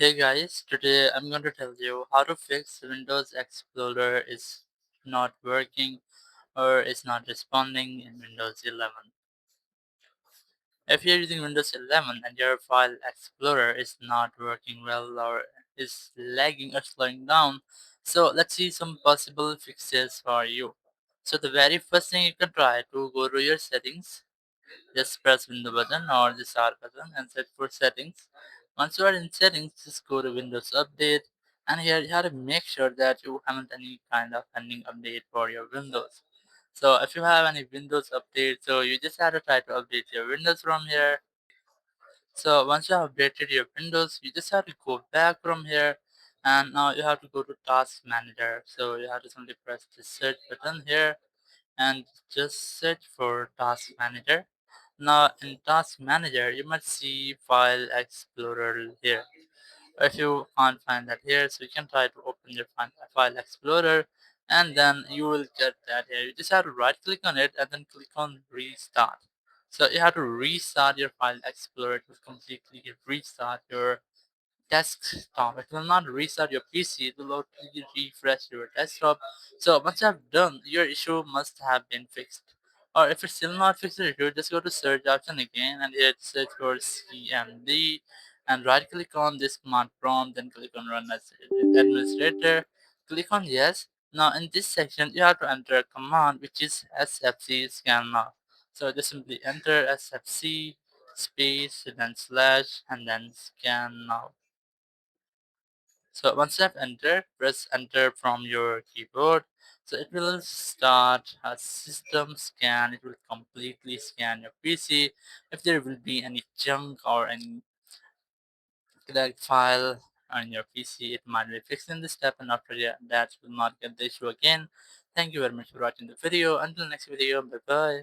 Hey guys, today I'm going to tell you how to fix Windows Explorer is not working or is not responding in Windows 11. If you're using Windows 11 and your file Explorer is not working well or is lagging or slowing down, so let's see some possible fixes for you. So the very first thing you can try to go to your settings. Just press Window button or the Start button and set for settings. Once you are in settings, just go to Windows Update, and here you have to make sure that you haven't any kind of pending update for your Windows. So if you have any Windows update, so you just have to try to update your Windows from here. So once you have updated your Windows, you just have to go back from here, and now you have to go to Task Manager. So you have to simply press the search button here and just search for Task Manager. Now in Task Manager, you must see File Explorer here. If you can't find that here, so you can try to open your File Explorer, and then you will get that here. You just have to right click on it and then click on Restart. So you have to restart your File Explorer to completely restart your desktop. It will not restart your PC, it will only refresh your desktop. So once you have done, your issue must have been fixed. Or if it's still not fixed, you just go to search option again and hit search for CMD and right click on this command prompt, then click on run as administrator. Click on yes. Now in this section you have to enter a command which is sfc scan now. So just simply enter sfc space then slash and then scan now. So once you have entered, press enter from your keyboard. So it will start a system scan. It will completely scan your PC. If there will be any junk or any correct file on your PC, it might be fixed in this step, and after that will not get the issue again. Thank you very much for watching the video. Until next video, bye bye.